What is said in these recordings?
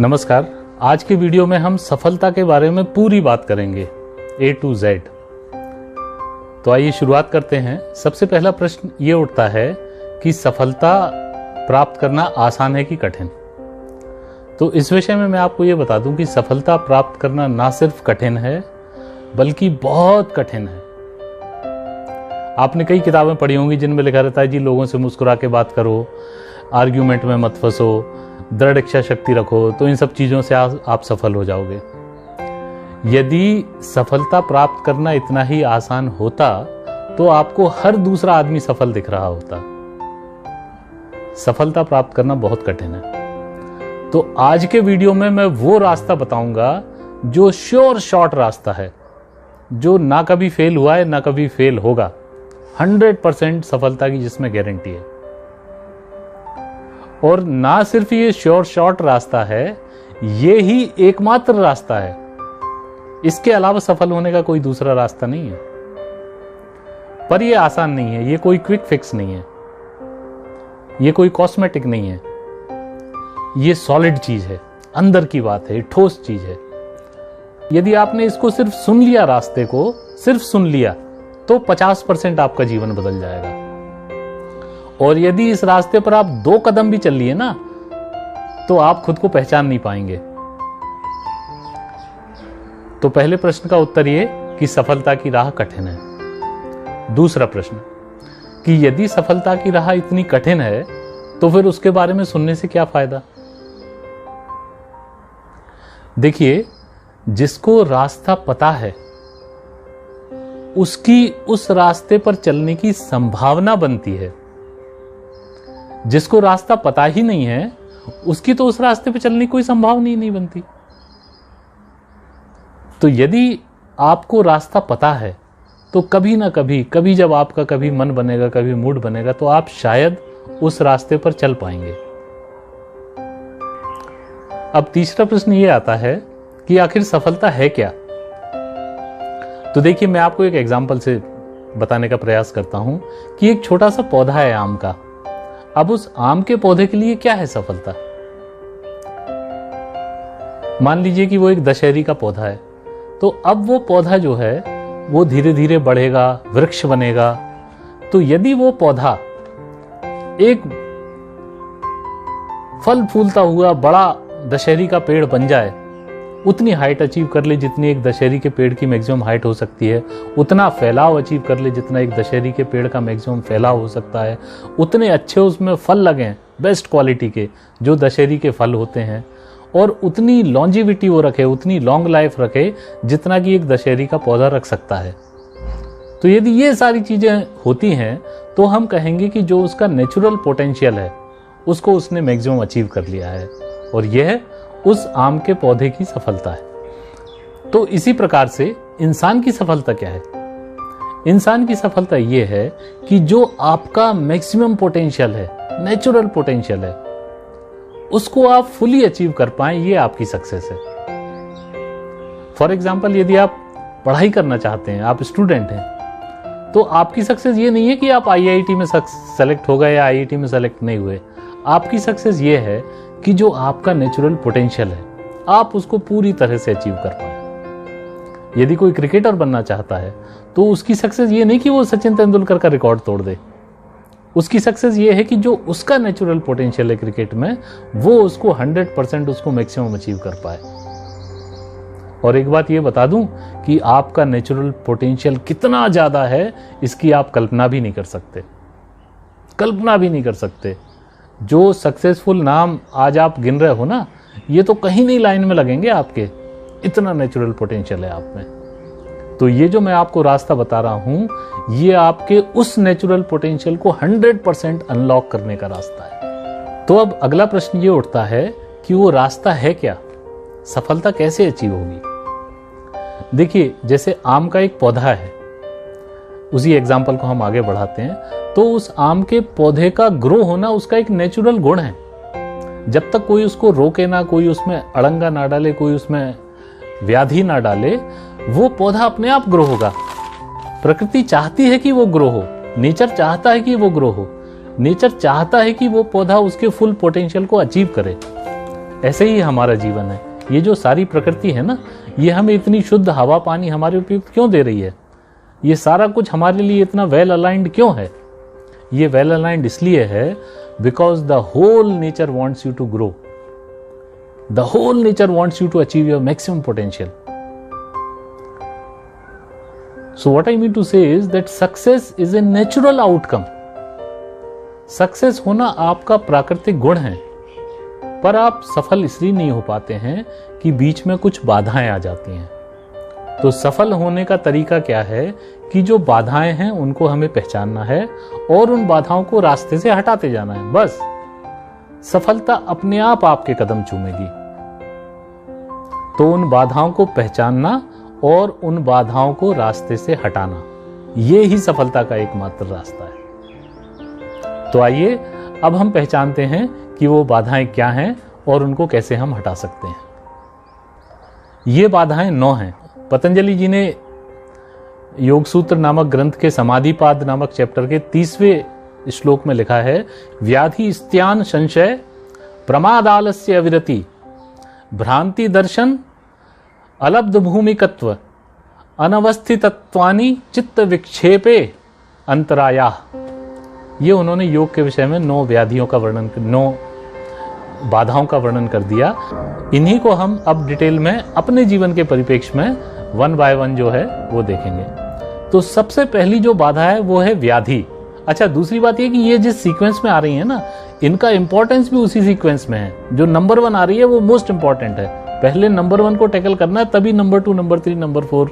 नमस्कार। आज की वीडियो में हम सफलता के बारे में पूरी बात करेंगे A to Z। तो आइए शुरुआत करते हैं। सबसे पहला प्रश्न ये उठता है कि सफलता प्राप्त करना आसान है कि कठिन। तो इस विषय में मैं आपको ये बता दूं कि सफलता प्राप्त करना ना सिर्फ कठिन है बल्कि बहुत कठिन है। आपने कई किताबें पढ़ी होंगी जिनमें लिखा रहता है जी लोगों से मुस्कुरा के बात करो, आर्ग्यूमेंट में मत फंसो, दृढ़ इच्छा शक्ति रखो, तो इन सब चीज़ों से आप सफल हो जाओगे। यदि सफलता प्राप्त करना इतना ही आसान होता तो आपको हर दूसरा आदमी सफल दिख रहा होता। सफलता प्राप्त करना बहुत कठिन है। तो आज के वीडियो में मैं वो रास्ता बताऊंगा जो श्योर शॉर्ट रास्ता है, जो ना कभी फेल हुआ है ना कभी फेल होगा, 100% सफलता की जिसमें गारंटी है। और ना सिर्फ ये श्योर शॉर्ट रास्ता है, ये ही एकमात्र रास्ता है। इसके अलावा सफल होने का कोई दूसरा रास्ता नहीं है। पर ये आसान नहीं है, ये कोई क्विक फिक्स नहीं है, ये कोई कॉस्मेटिक नहीं है, ये सॉलिड चीज है, अंदर की बात है, ठोस चीज है। यदि आपने इसको सिर्फ सुन लिया, रास्ते को सिर्फ सुन लिया, तो 50% आपका जीवन बदल जाएगा। और यदि इस रास्ते पर आप 2 कदम भी चल लिए ना, तो आप खुद को पहचान नहीं पाएंगे। तो पहले प्रश्न का उत्तर ये कि सफलता की राह कठिन है। दूसरा प्रश्न कि यदि सफलता की राह इतनी कठिन है तो फिर उसके बारे में सुनने से क्या फायदा। देखिए, जिसको रास्ता पता है उसकी उस रास्ते पर चलने की संभावना बनती है। जिसको रास्ता पता ही नहीं है उसकी तो उस रास्ते पर चलने की कोई संभावना ही नहीं बनती। तो यदि आपको रास्ता पता है तो कभी ना कभी जब आपका कभी मन बनेगा, कभी मूड बनेगा, तो आप शायद उस रास्ते पर चल पाएंगे। अब तीसरा प्रश्न ये आता है कि आखिर सफलता है क्या। तो देखिए, मैं आपको एक एग्जाम्पल से बताने का प्रयास करता हूं कि एक छोटा सा पौधा है आम का। अब उस आम के पौधे के लिए क्या है सफलता। मान लीजिए कि वो एक दशहरी का पौधा है। तो अब वो पौधा जो है वो धीरे धीरे बढ़ेगा, वृक्ष बनेगा। तो यदि वो पौधा एक फल फूलता हुआ बड़ा दशहरी का पेड़ बन जाए, उतनी हाइट अचीव कर ले जितनी एक दशहरी के पेड़ की मैक्सिमम हाइट हो सकती है, उतना फैलाव अचीव कर ले जितना एक दशहरी के पेड़ का मैक्सिमम फैलाव हो सकता है, उतने अच्छे उसमें फल लगें बेस्ट क्वालिटी के जो दशहरी के फल होते हैं, और उतनी लॉन्जिविटी वो रखे, उतनी लॉन्ग लाइफ रखे जितना कि एक दशहरी का पौधा रख सकता है। तो यदि ये सारी चीजें होती हैं तो हम कहेंगे कि जो उसका नेचुरल पोटेंशियल है उसको उसने मैक्सिमम अचीव कर लिया है, और यह उस आम के पौधे की सफलता है। तो इसी प्रकार से इंसान की सफलता क्या है। इंसान की सफलता यह है कि जो आपका मैक्सिमम पोटेंशियल है, नेचुरल पोटेंशियल है, उसको आप फुली अचीव कर पाएं, ये आपकी सक्सेस है। फॉर एग्जाम्पल, यदि आप पढ़ाई करना चाहते हैं, आप स्टूडेंट हैं, तो आपकी सक्सेस ये नहीं है कि आप IIT में सेलेक्ट हो गए या IIT में सेलेक्ट नहीं हुए। आपकी सक्सेस ये है कि जो आपका नेचुरल पोटेंशियल है आप उसको पूरी तरह से अचीव कर पाए। यदि कोई क्रिकेटर बनना चाहता है तो उसकी सक्सेस ये नहीं कि वो सचिन तेंदुलकर का रिकॉर्ड तोड़ दे। उसकी सक्सेस ये है कि जो उसका नेचुरल पोटेंशियल है क्रिकेट में, वो उसको 100% उसको मैक्सिमम अचीव कर पाए। और एक बात ये बता दूं कि आपका नेचुरल पोटेंशियल कितना ज्यादा है इसकी आप कल्पना भी नहीं कर सकते, कल्पना भी नहीं कर सकते। जो सक्सेसफुल नाम आज आप गिन रहे हो ना, ये तो कहीं नहीं लाइन में लगेंगे आपके, इतना नेचुरल पोटेंशियल है आप में। तो ये जो मैं आपको रास्ता बता रहा हूं, ये आपके उस नेचुरल पोटेंशियल को 100% अनलॉक करने का रास्ता है। तो अब अगला प्रश्न ये उठता है कि वो रास्ता है क्या, सफलता कैसे अचीव होगी। देखिए, जैसे आम का एक पौधा है, उसी एग्जाम्पल को हम आगे बढ़ाते हैं, तो उस आम के पौधे का ग्रो होना उसका एक नेचुरल गुण है। जब तक कोई उसको रोके ना, कोई उसमें अड़ंगा ना डाले, कोई उसमें व्याधि ना डाले, वो पौधा अपने आप ग्रो होगा। प्रकृति चाहती है कि वो ग्रो हो, नेचर चाहता है कि वो ग्रो हो, नेचर चाहता है कि वो पौधा उसके फुल पोटेंशियल को अचीव करे। ऐसे ही हमारा जीवन है। ये जो सारी प्रकृति है ना, ये हमें इतनी शुद्ध हवा पानी हमारे उपयुक्त क्यों दे रही है? ये सारा कुछ हमारे लिए इतना वेल अलाइंड क्यों है? ये वेल अलाइंड इसलिए है because the whole nature wants you to grow, the whole nature wants you to achieve your maximum potential. So what I mean to say is that success is a natural outcome. Success होना आपका प्राकृतिक गुण है, पर आप सफल इसलिए नहीं हो पाते हैं कि बीच में कुछ बाधाएं आ जाती हैं। तो सफल होने का तरीका क्या है कि जो बाधाएं हैं उनको हमें पहचानना है और उन बाधाओं को रास्ते से हटाते जाना है। बस सफलता अपने आप आपके कदम चूमेगी। तो उन बाधाओं को पहचानना और उन बाधाओं को रास्ते से हटाना, ये ही सफलता का एकमात्र रास्ता है। तो आइए अब हम पहचानते हैं कि वो बाधाएं क्या हैं और उनको कैसे हम हटा सकते हैं। ये बाधाएं 9 हैं। पतंजलि जी ने योग सूत्र नामक ग्रंथ के समाधिपाद नामक चैप्टर के 30वें श्लोक में लिखा है, व्याधि स्त्यान संशय प्रमादालस्य अविरति भ्रांति दर्शन अलब्ध भूमिकत्व अनवस्थितत्वानि चित्त विक्षेपे अंतराया। ये उन्होंने योग के विषय में 9 व्याधियों का वर्णन, 9 बाधाओं का वर्णन कर दिया। इन्हीं को हम अब डिटेल में अपने जीवन के परिप्रेक्ष्य में 1 बाय 1 जो है वो देखेंगे। तो सबसे पहली जो बाधा है वो है व्याधि। अच्छा, दूसरी बात ये कि ये जिस सीक्वेंस में आ रही है ना, इनका इंपॉर्टेंस भी उसी सीक्वेंस में है। जो नंबर 1 आ रही है वो मोस्ट इंपॉर्टेंट है। पहले नंबर 1 को टैकल करना है, तभी नंबर 2, नंबर 3, नंबर 4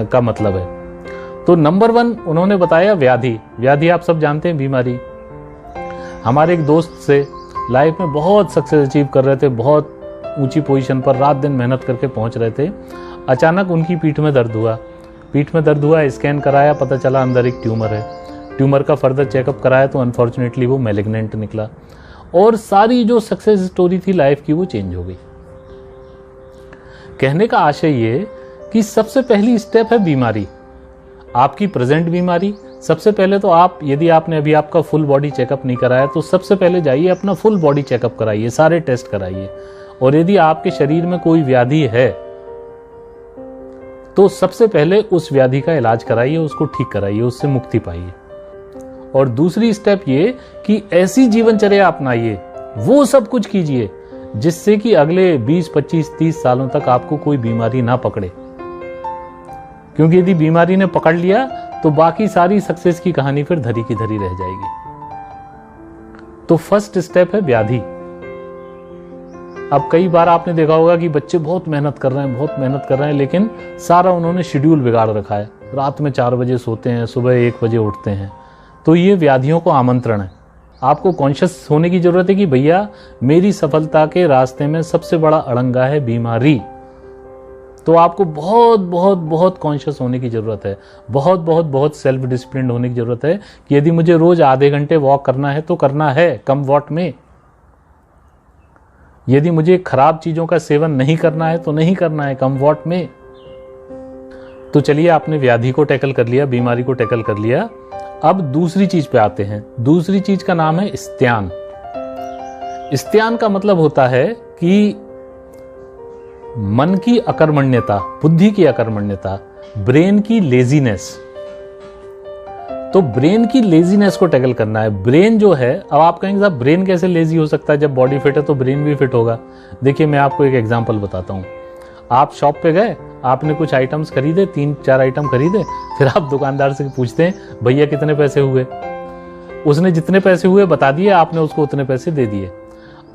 का मतलब है। तो नंबर 1 उन्होंने बताया व्याधि। व्याधि आप सब जानते हैं, बीमारी। हमारे एक दोस्त से लाइफ में बहुत सक्सेस अचीव कर रहे थे, बहुत ऊंची पोजीशन पर रात दिन मेहनत करके पहुंच रहे थे। अचानक उनकी पीठ में दर्द हुआ। पीठ में दर्द हुआ, स्कैन कराया, पता चला अंदर एक ट्यूमर है। ट्यूमर का फर्दर चेकअप कराया तो अनफॉर्चुनेटली वो मैलिग्नेंट निकला और सारी जो सक्सेस स्टोरी थी लाइफ की वो चेंज हो गई। कहने का आशय ये कि सबसे पहली स्टेप है बीमारी, आपकी प्रेजेंट बीमारी। सबसे पहले तो आप, यदि आपने अभी आपका फुल बॉडी चेकअप नहीं कराया तो सबसे पहले जाइए अपना फुल बॉडी चेकअप कराइए, सारे टेस्ट कराइए। और यदि आपके शरीर में कोई व्याधि है तो सबसे पहले उस व्याधि का इलाज कराइए, उसको ठीक कराइए, उससे मुक्ति पाइए। और दूसरी स्टेप ये कि ऐसी जीवनचर्या अपनाइए, वो सब कुछ कीजिए जिससे कि अगले 20, 25, 30 सालों तक आपको कोई बीमारी ना पकड़े। क्योंकि यदि बीमारी ने पकड़ लिया तो बाकी सारी सक्सेस की कहानी फिर धरी की धरी रह जाएगी। तो फर्स्ट स्टेप है व्याधि। अब कई बार आपने देखा होगा कि बच्चे बहुत मेहनत कर रहे हैं, बहुत मेहनत कर रहे हैं, लेकिन सारा उन्होंने शेड्यूल बिगाड़ रखा है। रात में 4 बजे सोते हैं, सुबह 1 बजे उठते हैं। तो ये व्याधियों को आमंत्रण है। आपको कॉन्शियस होने की जरूरत है कि भैया मेरी सफलता के रास्ते में सबसे बड़ा अड़ंगा है बीमारी। तो आपको बहुत बहुत बहुत कॉन्शियस होने की जरूरत है, बहुत बहुत बहुत सेल्फ डिसिप्लिन होने की जरूरत है कि यदि मुझे रोज आधे घंटे वॉक करना है तो करना है, कम वॉट में। यदि मुझे खराब चीजों का सेवन नहीं करना है तो नहीं करना है, कम वॉट में। तो चलिए, आपने व्याधि को टैकल कर लिया, बीमारी को टैकल कर लिया। अब दूसरी चीज पे आते हैं। दूसरी चीज का नाम है स्त्यान। स्त्यान का मतलब होता है कि मन की अकर्मण्यता, बुद्धि की अकर्मण्यता, ब्रेन की लेजीनेस। तो ब्रेन की लेजीनेस को टैकल करना है। ब्रेन जो है, अब आप कहेंगे साहब ब्रेन कैसे लेजी हो सकता है, जब बॉडी फिट है तो ब्रेन भी फिट होगा। देखिए, मैं आपको एक एग्जांपल बताता हूं। आप शॉप पे गए, आपने कुछ आइटम्स खरीदे, 3-4 आइटम खरीदे, फिर आप दुकानदार से पूछते हैं भैया कितने पैसे हुए। उसने जितने पैसे हुए बता दिए, आपने उसको उतने पैसे दे दिए।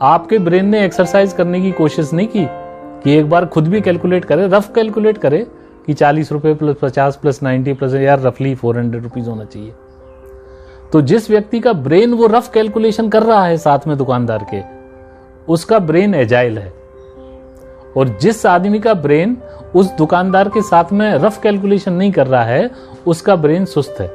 आपके ब्रेन ने एक्सरसाइज करने की कोशिश नहीं की कि एक बार खुद भी कैलकुलेट करे, रफ कैलकुलेट करे कि 40 रुपए प्लस 50 प्लस 90 प्लस यार रफली 400 रुपीज होना चाहिए। तो जिस व्यक्ति का ब्रेन वो रफ कैलकुलेशन कर रहा है साथ में दुकानदार के, उसका ब्रेन एजाइल है। और जिस आदमी का ब्रेन उस दुकानदार के साथ में रफ कैलकुलेशन नहीं कर रहा है, उसका ब्रेन सुस्त है।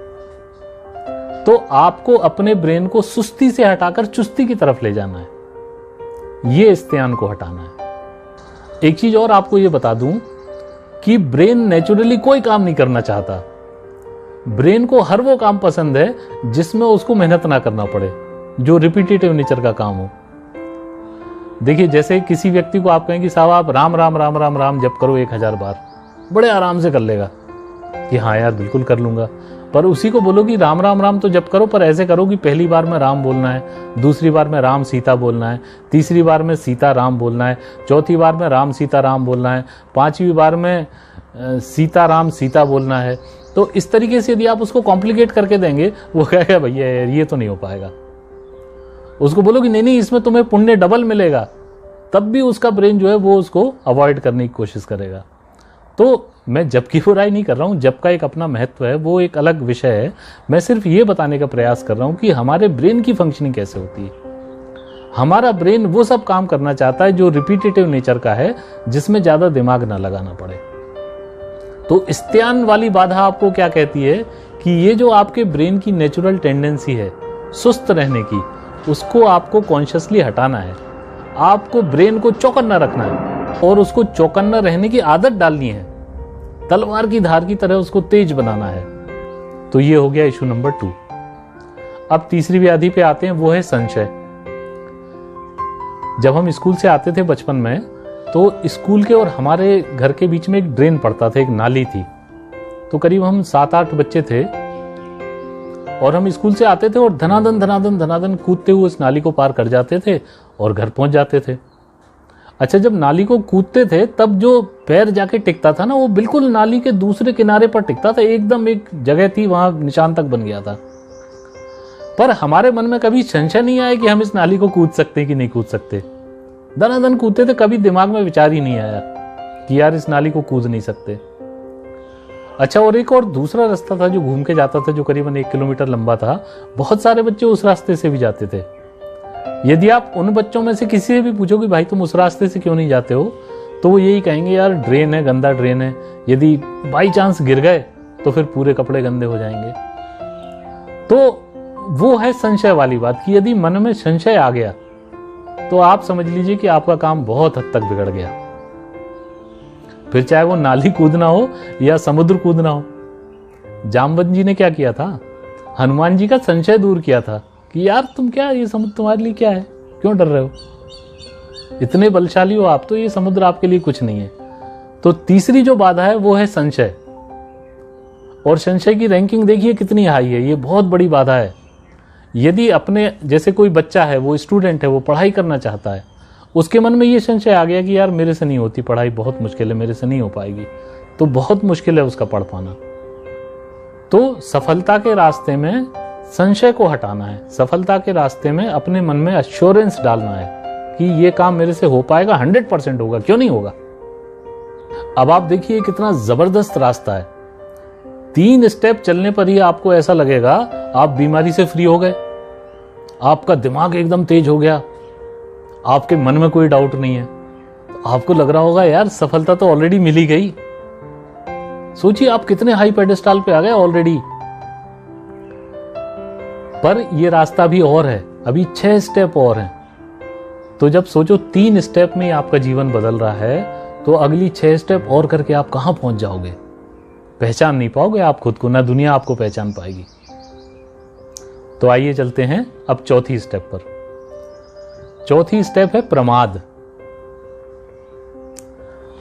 तो आपको अपने ब्रेन को सुस्ती से हटाकर चुस्ती की तरफ ले जाना है। ये स्त्यान को हटाना है। एक चीज और आपको ये बता दूं कि ब्रेन नेचुरली कोई काम नहीं करना चाहता। ब्रेन को हर वो काम पसंद है जिसमें उसको मेहनत ना करना पड़े, जो रिपीटेटिव नेचर का काम हो। देखिए जैसे किसी व्यक्ति को आप कहें कि साहब आप राम राम राम राम राम जप करो 1000 बार, बड़े आराम से कर लेगा कि हाँ यार बिल्कुल कर लूंगा। पर उसी को बोलो कि राम राम राम तो जप करो, पर ऐसे करो कि पहली बार में राम बोलना है, दूसरी बार में राम सीता बोलना है, तीसरी बार में सीता राम बोलना है, चौथी बार में राम सीता राम बोलना है, पांचवी बार में सीता राम सीता बोलना है। तो इस तरीके से यदि आप उसको कॉम्प्लिकेट करके देंगे, वो कहेगा भैया यार ये तो नहीं हो पाएगा। उसको बोलो कि नहीं नहीं इसमें तुम्हें पुण्य डबल मिलेगा, तब भी उसका ब्रेन जो है वो उसको अवॉइड करने की कोशिश करेगा। तो मैं जप की बुराई नहीं कर रहा हूँ, जप का एक अपना महत्व है, वो एक अलग विषय है। मैं सिर्फ ये बताने का प्रयास कर रहा हूँ कि हमारे ब्रेन की फंक्शनिंग कैसे होती है। हमारा ब्रेन वो सब काम करना चाहता है जो रिपीटेटिव नेचर का है, जिसमें ज्यादा दिमाग ना लगाना पड़े। तो इस्त्यान वाली बाधा आपको क्या कहती है कि ये जो आपके ब्रेन की नेचुरल टेंडेंसी है सुस्त रहने की, उसको आपको कॉन्शियसली हटाना है। आपको ब्रेन को चौकन्ना रखना है और उसको चौकन्ना रहने की आदत डालनी है, तलवार की धार की तरह उसको तेज बनाना है। तो ये हो गया इशू नंबर 2। अब तीसरी व्याधि पे आते हैं, वो है संशय। जब हम स्कूल से आते थे बचपन में, तो स्कूल के और हमारे घर के बीच में एक ड्रेन पड़ता था, एक नाली थी। तो करीब हम 7-8 बच्चे थे और हम स्कूल से आते थे और धनाधन धनाधन धनाधन कूदते हुए उस नाली को पार कर जाते थे और घर पहुंच जाते थे। अच्छा, जब नाली को कूदते थे तब जो पैर जाके टिकता था ना, वो बिल्कुल नाली के दूसरे किनारे पर टिकता था, एकदम एक जगह थी वहां निशान तक बन गया था। पर हमारे मन में कभी संशय नहीं आया कि हम इस नाली को कूद सकते कि नहीं कूद सकते। दनादन कूदते थे, कभी दिमाग में विचार ही नहीं आया कि यार इस नाली को कूद नहीं सकते। अच्छा, और एक और दूसरा रास्ता था जो घूम के जाता था, जो करीबन 1 किलोमीटर लंबा था। बहुत सारे बच्चे उस रास्ते से भी जाते थे। यदि आप उन बच्चों में से किसी से भी पूछो कि भाई तुम उस रास्ते से क्यों नहीं जाते हो, तो वो यही कहेंगे यार ड्रेन है, गंदा ड्रेन है, यदि बाई चांस गिर गए तो फिर पूरे कपड़े गंदे हो जाएंगे। तो वो है संशय वाली बात कि यदि मन में संशय आ गया तो आप समझ लीजिए कि आपका काम बहुत हद तक बिगड़ गया। फिर चाहे वो नाली कूदना हो या समुद्र कूदना हो। जामवंत जी ने क्या किया था, हनुमान जी का संशय दूर किया था कि यार तुम क्या, ये समुद्र तुम्हारे लिए क्या है, क्यों डर रहे हो, इतने बलशाली हो आप, तो ये समुद्र आपके लिए कुछ नहीं है। तो तीसरी जो बाधा है वो है संशय। और संशय की रैंकिंग देखिए कितनी हाई है, ये बहुत बड़ी बाधा है। यदि अपने जैसे कोई बच्चा है, वो स्टूडेंट है, वो पढ़ाई करना चाहता है, उसके मन में ये संशय आ गया कि यार मेरे से नहीं होती पढ़ाई, बहुत मुश्किल है, मेरे से नहीं हो पाएगी, तो बहुत मुश्किल है उसका पढ़ पाना। तो सफलता के रास्ते में संशय को हटाना है, सफलता के रास्ते में अपने मन में एश्योरेंस डालना है कि ये काम मेरे से हो पाएगा, 100% होगा, क्यों नहीं होगा। अब आप देखिए कितना जबरदस्त रास्ता है। 3 स्टेप चलने पर ही आपको ऐसा लगेगा आप बीमारी से फ्री हो गए, आपका दिमाग एकदम तेज हो गया, आपके मन में कोई डाउट नहीं है। तो आपको लग रहा होगा यार सफलता तो ऑलरेडी मिली गई। सोचिए आप कितने हाई पेडेस्टाल पे आ गए ऑलरेडी। पर यह रास्ता भी और है, अभी 6 स्टेप और हैं। तो जब सोचो 3 स्टेप में आपका जीवन बदल रहा है, तो अगली 6 स्टेप और करके आप कहां पहुंच जाओगे। पहचान नहीं पाओगे आप खुद को, ना दुनिया आपको पहचान पाएगी। तो आइए चलते हैं अब चौथी स्टेप पर। चौथी स्टेप है प्रमाद।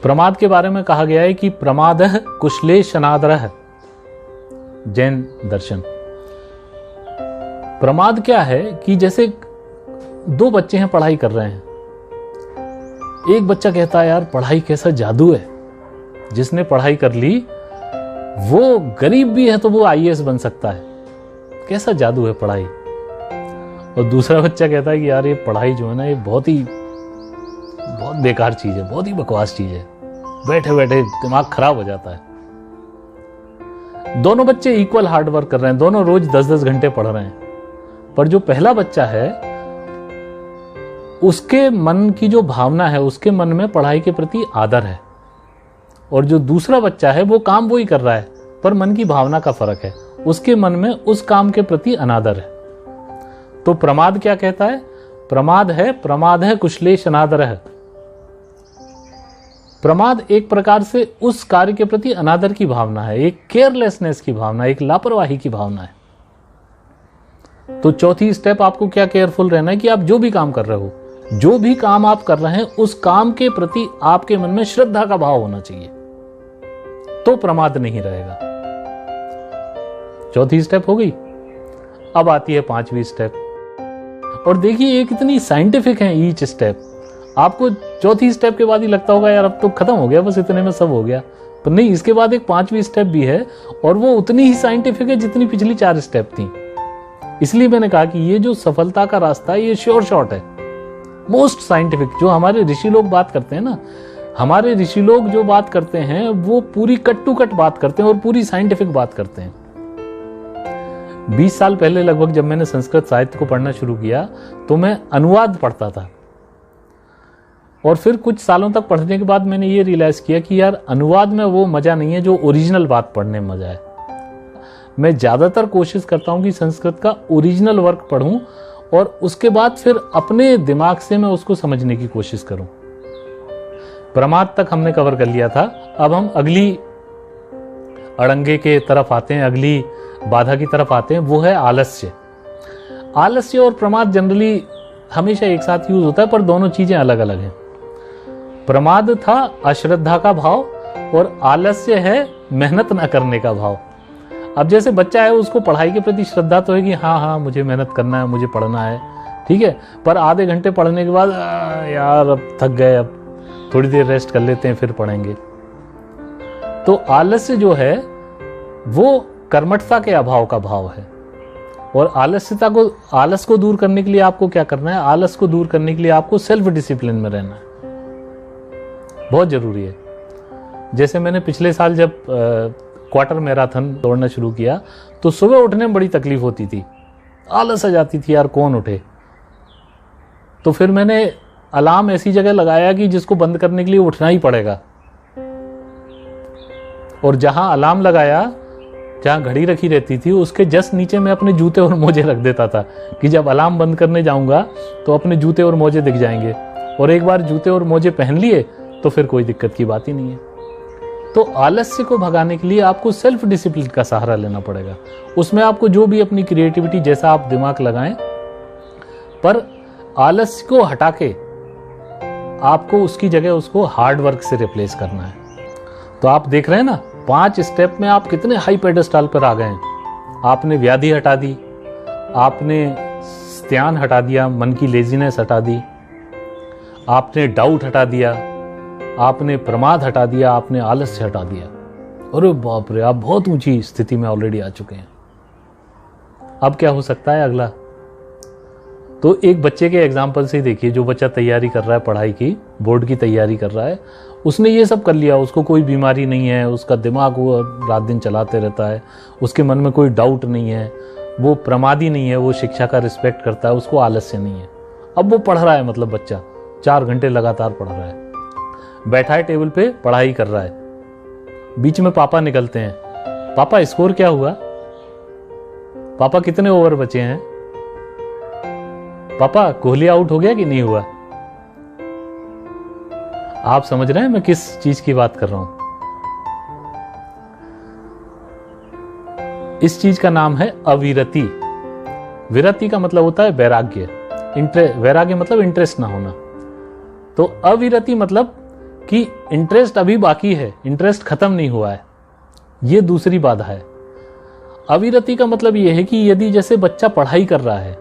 प्रमाद के बारे में कहा गया है कि प्रमादः कुशलेशनादरः, जैन दर्शन। प्रमाद क्या है कि जैसे 2 बच्चे हैं, पढ़ाई कर रहे हैं। एक बच्चा कहता है यार पढ़ाई कैसा जादू है, जिसने पढ़ाई कर ली वो गरीब भी है तो वो IAS बन सकता है, कैसा जादू है पढ़ाई। और दूसरा बच्चा कहता है कि यार ये पढ़ाई जो है ना, ये बहुत बेकार चीज है, बहुत ही बकवास चीज है, बैठे बैठे दिमाग खराब हो जाता है। दोनों बच्चे इक्वल हार्ड वर्क कर रहे हैं, दोनों रोज 10-10 घंटे पढ़ रहे हैं। पर जो पहला बच्चा है, उसके मन की जो भावना है, उसके मन में पढ़ाई के प्रति आदर है। और जो दूसरा बच्चा है वो काम वही कर रहा है, पर मन की भावना का फर्क है, उसके मन में उस काम के प्रति अनादर है। तो प्रमाद क्या कहता है, प्रमाद है कुशलेश अनादरः। प्रमाद एक प्रकार से उस कार्य के प्रति अनादर की भावना है, एक केयरलेसनेस की भावना, एक लापरवाही की भावना है। तो चौथी स्टेप आपको क्या केयरफुल रहना है कि आप जो भी काम कर रहे हो, जो भी काम आप कर रहे हैं उस काम के प्रति आपके मन में श्रद्धा का भाव होना चाहिए, तो प्रमाद नहीं रहेगा। चौथी स्टेप हो गई। अब आती है पांचवी स्टेप, और देखिए ये कितनी साइंटिफिक है ईच स्टेप। आपको चौथी स्टेप के बाद ही लगता होगा यार अब तो खत्म हो गया, बस इतने में सब हो गया, पर नहीं, इसके बाद एक पांचवी स्टेप भी है और वो उतनी ही साइंटिफिक है जितनी पिछली 4 स्टेप थी। इसलिए मैंने कहा कि ये जो सफलता का रास्ता है ये श्योर शॉट है, मोस्ट साइंटिफिक। जो हमारे ऋषि लोग बात करते हैं ना, हमारे ऋषि लोग जो बात करते हैं वो पूरी कट टू कट बात करते हैं और पूरी साइंटिफिक बात करते हैं। 20 साल पहले लगभग जब मैंने संस्कृत साहित्य को पढ़ना शुरू किया तो मैं अनुवाद पढ़ता था, और फिर कुछ सालों तक पढ़ने के बाद मैंने ये रियलाइज किया कि यार अनुवाद में वो मजा नहीं है जो ओरिजिनल बात पढ़ने में मजा है। मैं ज्यादातर कोशिश करता हूं कि संस्कृत का ओरिजिनल वर्क पढूं और उसके बाद फिर अपने दिमाग से मैं उसको समझने की कोशिश करूं। प्रमाद तक हमने कवर कर लिया था। अब हम अगली अड़ंगे के तरफ आते हैं, अगली बाधा की तरफ आते हैं, वो है आलस्य। आलस्य और प्रमाद जनरली हमेशा एक साथ यूज होता है, पर दोनों चीजें अलग अलग हैं। प्रमाद था अश्रद्धा का भाव और आलस्य है मेहनत ना करने का भाव। अब जैसे बच्चा है उसको पढ़ाई के प्रति श्रद्धा तो है कि हाँ मुझे मेहनत करना है, मुझे पढ़ना है, ठीक है, पर आधे घंटे पढ़ने के बाद यार अब थक गए, अब थोड़ी देर रेस्ट कर लेते हैं फिर पढ़ेंगे। तो आलस्य जो है वो कर्मठता के अभाव का भाव है, और आलस को दूर करने के लिए आपको क्या करना है? आलस को दूर करने के लिए आपको सेल्फ डिसिप्लिन में रहना है, बहुत जरूरी है। जैसे मैंने पिछले साल जब क्वार्टर मैराथन दौड़ना शुरू किया तो सुबह उठने में बड़ी तकलीफ होती थी, आलस आ जाती थी यार कौन उठे। तो फिर मैंने अलार्म ऐसी जगह लगाया कि जिसको बंद करने के लिए उठना ही पड़ेगा, और जहां अलार्म लगाया, जहां घड़ी रखी रहती थी, उसके जस्ट नीचे मैं अपने जूते और मोजे रख देता था कि जब अलार्म बंद करने जाऊंगा तो अपने जूते और मोजे दिख जाएंगे, और एक बार जूते और मोजे पहन लिए तो फिर कोई दिक्कत की बात ही नहीं है। तो आलस्य को भगाने के लिए आपको सेल्फ डिसिप्लिन का सहारा लेना पड़ेगा। उसमें आपको जो भी अपनी क्रिएटिविटी जैसा आप दिमाग लगाएं, पर आलस्य को हटा के आपको उसकी जगह उसको हार्ड वर्क से रिप्लेस करना है। तो आप देख रहे हैं ना, 5 स्टेप में आप कितने हाई पेडेस्टल पर आ गए हैं। आपने व्याधि हटा दी, आपने स्त्यान हटा दिया, मन की लेजीनेस हटा दी, आपने डाउट हटा दिया, आपने प्रमाद हटा दिया, आपने आलस्य हटा दिया। अरे बाप रे, आप बहुत ऊंची स्थिति में ऑलरेडी आ चुके हैं। अब क्या हो सकता है अगला? तो एक बच्चे के एग्जाम्पल से ही देखिए, जो बच्चा तैयारी कर रहा है पढ़ाई की, बोर्ड की तैयारी कर रहा है, उसने ये सब कर लिया, उसको कोई बीमारी नहीं है, उसका दिमाग वो रात दिन चलाते रहता है, उसके मन में कोई डाउट नहीं है, वो प्रमादी नहीं है, वो शिक्षा का रिस्पेक्ट करता है, उसको आलस्य नहीं है। अब वो पढ़ रहा है, मतलब बच्चा 4 घंटे लगातार पढ़ रहा है, बैठा है टेबल पे पढ़ाई कर रहा है, बीच में पापा निकलते हैं, पापा स्कोर क्या हुआ, पापा कितने ओवर बचे हैं, पापा कोहली आउट हो गया कि नहीं हुआ। आप समझ रहे हैं मैं किस चीज की बात कर रहा हूं? इस चीज का नाम है अविरति। विरति का मतलब होता है वैराग्य, वैराग्य मतलब इंटरेस्ट ना होना। तो अविरति मतलब कि इंटरेस्ट अभी बाकी है, इंटरेस्ट खत्म नहीं हुआ है, ये दूसरी बाधा है। अविरति का मतलब यह है कि यदि जैसे बच्चा पढ़ाई कर रहा है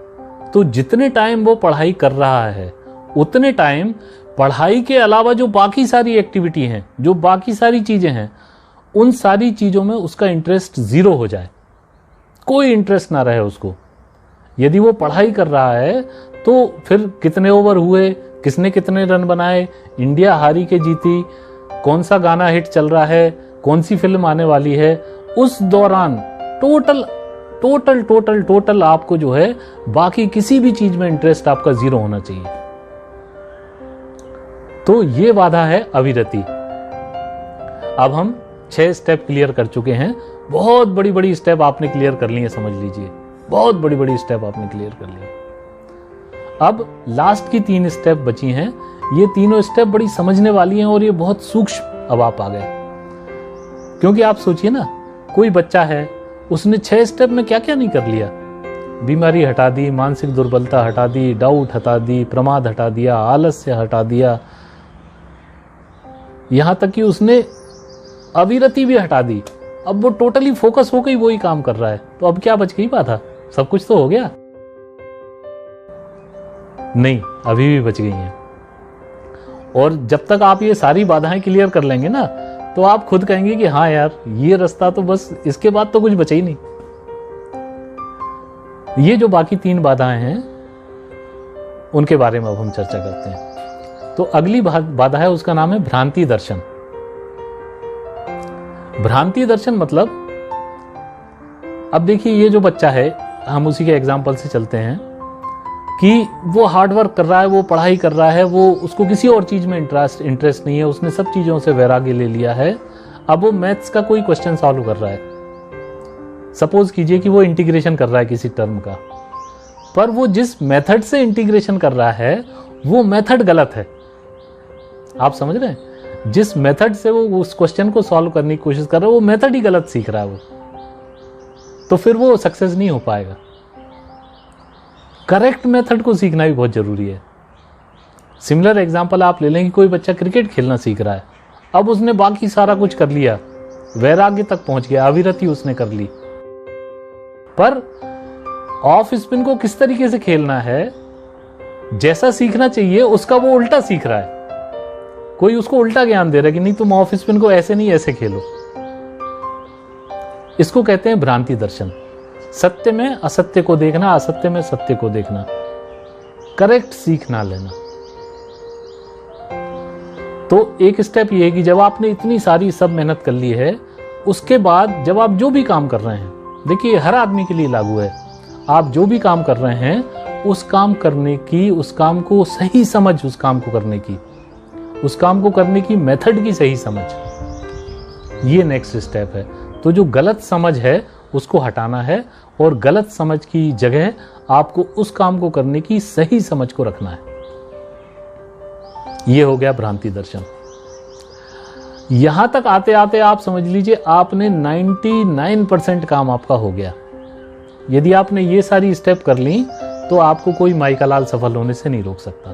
तो जितने टाइम वो पढ़ाई कर रहा है उतने टाइम पढ़ाई के अलावा जो बाकी सारी एक्टिविटी हैं, जो बाकी सारी चीजें हैं, उन सारी चीजों में उसका इंटरेस्ट 0 हो जाए, कोई इंटरेस्ट ना रहे उसको। यदि वो पढ़ाई कर रहा है तो फिर कितने ओवर हुए, किसने कितने रन बनाए, इंडिया हारी के जीती, कौन सा गाना हिट चल रहा है, कौन सी फिल्म आने वाली है, उस दौरान टोटल आपको जो है बाकी किसी भी चीज में इंटरेस्ट आपका 0 होना चाहिए। तो ये बाधा है अविरति। अब हम 6 स्टेप क्लियर कर चुके हैं, बहुत बड़ी बड़ी स्टेप आपने क्लियर कर ली है, समझ लीजिए, बहुत बड़ी बड़ी स्टेप आपने क्लियर कर ली है। अब लास्ट की 3 स्टेप बची हैं, ये तीनों स्टेप बड़ी समझने वाली हैं और ये बहुत सूक्ष्म अब आप आ गए। क्योंकि आप सोचिए ना, कोई बच्चा है, उसने 6 स्टेप में क्या क्या नहीं कर लिया। बीमारी हटा दी, मानसिक दुर्बलता हटा दी, डाउट हटा दी, प्रमाद हटा दिया, आलस्य हटा दिया, यहां तक कि उसने अविरति भी हटा दी। अब वो टोटली फोकस होकर ही वही काम कर रहा है। तो अब क्या बच गई बाधा? सब कुछ तो हो गया? नहीं, अभी भी बच गई हैं। और जब तक आप ये सारी बाधाएं क्लियर कर लेंगे ना, तो आप खुद कहेंगे कि हाँ यार, ये रास्ता तो बस, इसके बाद तो कुछ बचा ही नहीं। ये जो बाकी 3 बाधाएं हैं उनके बारे में अब हम चर्चा करते हैं। तो अगली बाधा है, उसका नाम है भ्रांति दर्शन। भ्रांति दर्शन मतलब, अब देखिए ये जो बच्चा है, हम उसी के एग्जाम्पल से चलते हैं कि वो हार्ड वर्क कर रहा है, वो पढ़ाई कर रहा है, वो उसको किसी और चीज में इंटरेस्ट नहीं है, उसने सब चीजों से वैराग्य ले लिया है। अब वो मैथ्स का कोई क्वेश्चन सॉल्व कर रहा है। सपोज कीजिए कि वो इंटीग्रेशन कर रहा है किसी टर्म का, पर वो जिस मेथड से इंटीग्रेशन कर रहा है वो मेथड गलत है। आप समझ रहे हैं? जिस मेथड से वो उस क्वेश्चन को सॉल्व करने की कोशिश कर रहा है वो मेथड ही गलत सीख रहा है वो, तो फिर वो सक्सेस नहीं हो पाएगा। करेक्ट मेथड को सीखना भी बहुत जरूरी है। सिमिलर एग्जांपल आप ले लें कि कोई बच्चा क्रिकेट खेलना सीख रहा है, अब उसने बाकी सारा कुछ कर लिया, वैराग्य तक पहुंच गया, अविरति उसने कर ली, पर ऑफ स्पिन को किस तरीके से खेलना है, जैसा सीखना चाहिए उसका वो उल्टा सीख रहा है। कोई उसको उल्टा ज्ञान दे रहा है कि नहीं तुम ऑफ स्पिन को ऐसे नहीं ऐसे खेलो। इसको कहते हैं भ्रांति दर्शन। सत्य में असत्य को देखना, असत्य में सत्य को देखना, करेक्ट सीख ना लेना। तो एक स्टेप ये है कि जब आपने इतनी सारी सब मेहनत कर ली है, उसके बाद जब आप जो भी काम कर रहे हैं, देखिए हर आदमी के लिए लागू है, आप जो भी काम कर रहे हैं उस काम करने की, उस काम को सही समझ, उस काम को करने की, उस काम को करने की मेथड की सही समझ, ये नेक्स्ट स्टेप है। तो जो गलत समझ है उसको हटाना है और गलत समझ की जगह आपको उस काम को करने की सही समझ को रखना है। ये हो गया भ्रांति दर्शन। यहां तक आते आते आप समझ लीजिए आपने 99% काम आपका हो गया। यदि आपने ये सारी स्टेप कर ली तो आपको कोई माई का लाल सफल होने से नहीं रोक सकता।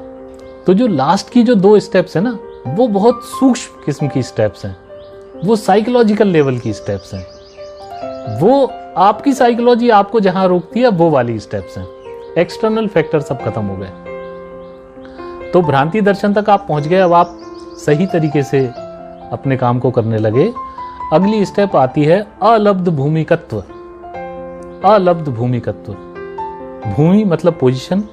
तो जो लास्ट की जो 2 स्टेप्स है ना, वो बहुत सूक्ष्म किस्म की स्टेप्स हैं, वो साइकोलॉजिकल लेवल की स्टेप्स हैं। वो आपकी साइकोलॉजी आपको जहां रोकती है वो वाली स्टेप्स हैं। एक्सटर्नल फैक्टर सब खत्म हो गए। तो भ्रांति दर्शन तक आप पहुंच गए, अब आप सही तरीके से अपने काम को करने लगे। अगली स्टेप आती है अलब्ध भूमिकत्व। अलब्ध भूमिकत्व, भूमि मतलब पोजीशन,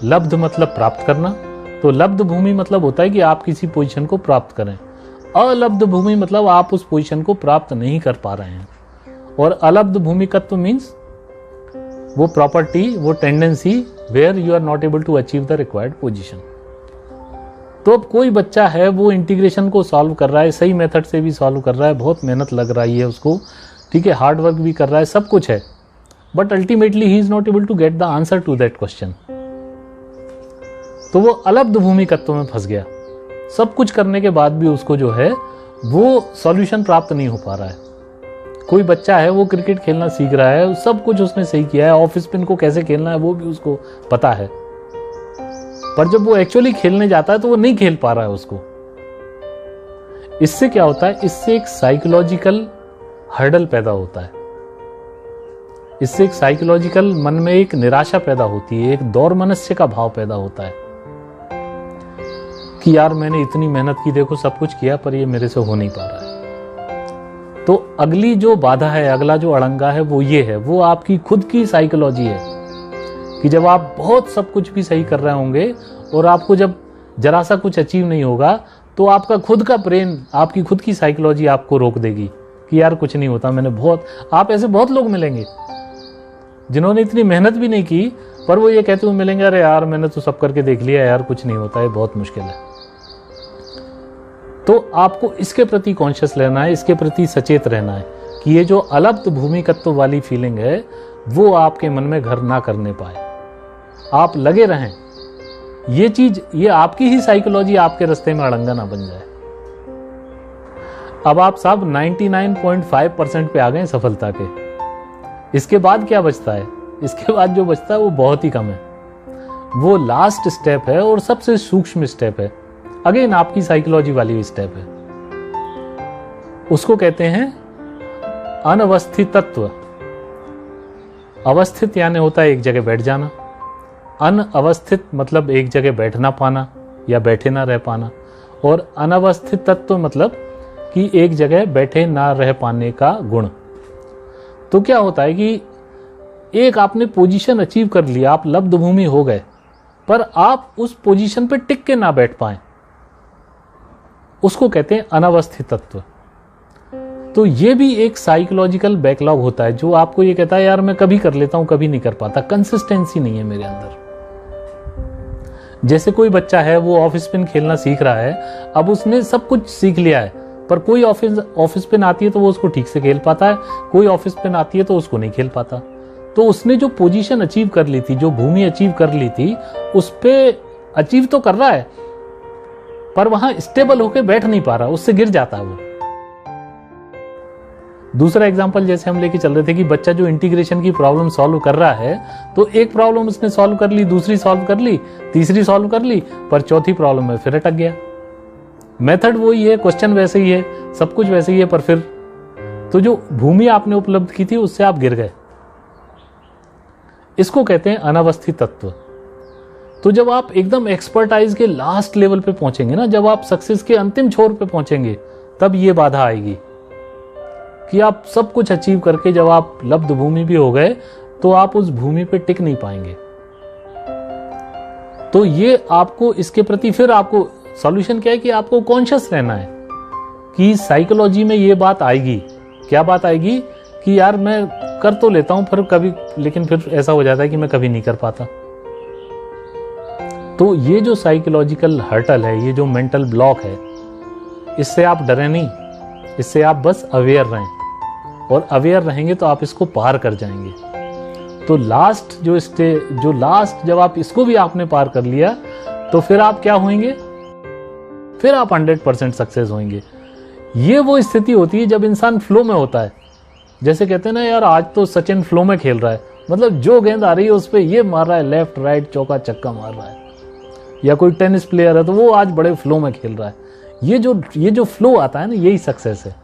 लब्ध मतलब प्राप्त करना। तो लब्ध भूमि मतलब होता है कि आप किसी पोजीशन को प्राप्त करें, अलब्ध भूमि मतलब आप उस पोजीशन को प्राप्त नहीं कर पा रहे हैं। और अलब्ध भूमिकत्व मीन्स वो प्रॉपर्टी, वो tendency where you are not able to achieve the required position. तो अब कोई बच्चा है वो इंटीग्रेशन को सॉल्व कर रहा है, सही मेथड से भी सॉल्व कर रहा है, बहुत मेहनत लग रही है उसको, ठीक है, हार्ड वर्क भी कर रहा है, सब कुछ है, but ultimately he is not able to get the answer to that question. तो वो अलब्ध भूमिकत्व में फंस गया। सब कुछ करने के बाद भी उसको जो है वो सॉल्यूशन प्राप्त नहीं हो पा रहा है। कोई बच्चा है वो क्रिकेट खेलना सीख रहा है, सब कुछ उसने सही किया है, ऑफ स्पिन को कैसे खेलना है वो भी उसको पता है, पर जब वो एक्चुअली खेलने जाता है तो वो नहीं खेल पा रहा है उसको। इससे क्या होता है? इससे एक साइकोलॉजिकल हर्डल पैदा होता है, इससे एक साइकोलॉजिकल मन में एक निराशा पैदा होती है, एक दौर्मनस्य का भाव पैदा होता है कि यार मैंने इतनी मेहनत की, देखो सब कुछ किया, पर ये मेरे से हो नहीं पा रहा है। तो अगली जो बाधा है, अगला जो अड़ंगा है वो ये है, वो आपकी खुद की साइकोलॉजी है कि जब आप बहुत सब कुछ भी सही कर रहे होंगे और आपको जब जरा सा कुछ अचीव नहीं होगा तो आपका खुद का ब्रेन, आपकी खुद की साइकोलॉजी आपको रोक देगी कि यार कुछ नहीं होता। मैंने बहुत, आप ऐसे बहुत लोग मिलेंगे जिन्होंने इतनी मेहनत भी नहीं की, पर वो ये कहते हुए मिलेंगे, अरे यार मैंने तो सब करके देख लिया यार, कुछ नहीं होता है, बहुत मुश्किल है। तो आपको इसके प्रति कॉन्शियस रहना है, इसके प्रति सचेत रहना है कि ये जो अलब्ध भूमिकत्व वाली फीलिंग है वो आपके मन में घर ना करने पाए। आप लगे रहें, ये चीज, ये आपकी ही साइकोलॉजी आपके रास्ते में अड़ंगा ना बन जाए। अब आप साहब 99.5% पे आ गए सफलता के, इसके बाद क्या बचता है? इसके बाद जो बचता है वो बहुत ही कम है। वो लास्ट स्टेप है और सबसे सूक्ष्म स्टेप है। अगेन आपकी साइकोलॉजी वाली स्टेप है। उसको कहते हैं अनवस्थितत्व। अवस्थित यानी होता है एक जगह बैठ जाना, अनअवस्थित मतलब एक जगह बैठ ना पाना या बैठे ना रह पाना, और अनवस्थित तत्व मतलब कि एक जगह बैठे ना रह पाने का गुण। तो क्या होता है कि एक आपने पोजीशन अचीव कर लिया, आप लब्ध भूमि हो गए, पर आप उस पोजीशन पे टिक के ना बैठ पाए, उसको कहते हैं अनवस्थित तत्व। तो ये भी एक साइकोलॉजिकल बैकलॉग होता है जो आपको ये कहता है यार मैं कभी कर लेता हूं, कभी नहीं कर पाता, कंसिस्टेंसी नहीं है मेरे अंदर। जैसे कोई बच्चा है वो ऑफ स्पिन खेलना सीख रहा है, अब उसने सब कुछ सीख लिया है, पर कोई ऑफ स्पिन आती है तो वो उसको ठीक से खेल पाता है, कोई ऑफ स्पिन आती है तो उसको नहीं खेल पाता। तो उसने जो पोजीशन अचीव कर ली थी, जो भूमि अचीव कर ली थी, उस पे अचीव तो कर रहा है पर वहां स्टेबल होकर बैठ नहीं पा रहा, उससे गिर जाता है वो। दूसरा एग्जांपल जैसे हम लेके चल रहे थे कि बच्चा जो इंटीग्रेशन की प्रॉब्लम सॉल्व कर रहा है, तो एक प्रॉब्लम उसने सॉल्व कर ली, दूसरी सॉल्व कर ली, तीसरी सॉल्व कर ली, पर चौथी प्रॉब्लम में फिर अटक गया। मेथड वही है, क्वेश्चन वैसे ही है, सब कुछ वैसे ही है, पर फिर तो जो भूमि आपने उपलब्ध की थी उससे आप गिर गए। इसको कहते हैं अनवस्थित तत्व। तो जब आप एकदम एक्सपर्टाइज के लास्ट लेवल पे पहुंचेंगे ना, जब आप सक्सेस के अंतिम छोर पे पहुंचेंगे, तब ये बाधा आएगी कि आप सब कुछ अचीव करके जब आप लब्ध भूमि भी हो गए तो आप उस भूमि पे टिक नहीं पाएंगे। तो ये आपको इसके प्रति फिर आपको सॉल्यूशन क्या है कि आपको कॉन्शियस रहना है कि साइकोलॉजी में ये बात आएगी। क्या बात आएगी कि यार मैं कर तो लेता हूं फिर कभी, लेकिन फिर ऐसा हो जाता है कि मैं कभी नहीं कर पाता। तो ये जो साइकोलॉजिकल हर्टल है, ये जो मेंटल ब्लॉक है, इससे आप डरे नहीं, इससे आप बस अवेयर रहें, और अवेयर रहेंगे तो आप इसको पार कर जाएंगे। तो लास्ट जो लास्ट जब आप इसको भी आपने पार कर लिया तो फिर आप क्या होंगे, फिर आप 100% सक्सेस होंगे। ये वो स्थिति होती है जब इंसान फ्लो में होता है। जैसे कहते हैं ना यार आज तो सचिन फ्लो में खेल रहा है, मतलब जो गेंद आ रही है उस पर ये मार रहा है, लेफ्ट राइट चौका छक्का मार रहा है। या कोई टेनिस प्लेयर है तो वो आज बड़े फ्लो में खेल रहा है। ये जो फ्लो आता है ना, यही सक्सेस है।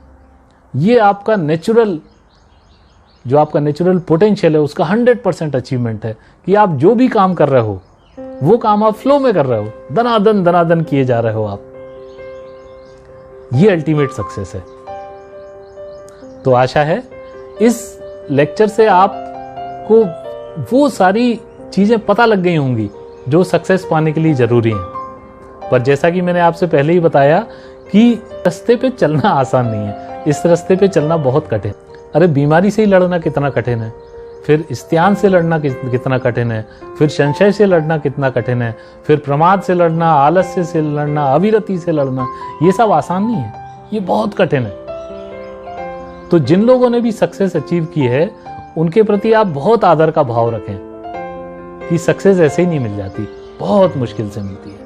ये आपका नेचुरल पोटेंशियल है, उसका 100% अचीवमेंट है कि आप जो भी काम कर रहे हो वो काम आप फ्लो में कर रहे हो, दनादन किए जा रहे हो आप। ये अल्टीमेट सक्सेस है। तो आशा है इस लेक्चर से आपको वो सारी चीजें पता लग गई होंगी जो सक्सेस पाने के लिए जरूरी हैं। पर जैसा कि मैंने आपसे पहले ही बताया कि रास्ते पे चलना आसान नहीं है, इस रास्ते पे चलना बहुत कठिन। अरे बीमारी से ही लड़ना कितना कठिन है, फिर इस्त्यान से लड़ना कितना कठिन है, फिर संशय से लड़ना कितना कठिन है, फिर प्रमाद से लड़ना, आलस्य से लड़ना, अविरति से लड़ना, ये सब आसान नहीं है, ये बहुत कठिन है। तो जिन लोगों ने भी सक्सेस अचीव की है उनके प्रति आप बहुत आदर का भाव रखें कि सक्सेस ऐसे ही नहीं मिल जाती, बहुत मुश्किल से मिलती है।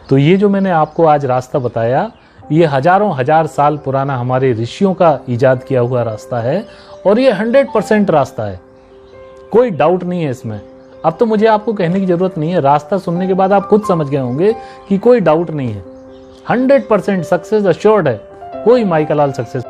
तो ये जो मैंने आपको आज रास्ता बताया, ये हजारों हजार साल पुराना हमारे ऋषियों का इजाद किया हुआ रास्ता है, और ये 100% रास्ता है, कोई डाउट नहीं है इसमें। अब तो मुझे आपको कहने की जरूरत नहीं है, रास्ता सुनने के बाद आप खुद समझ गए होंगे कि कोई डाउट नहीं है, 100% सक्सेस अश्योर्ड है, कोई माइकल आल सक्सेस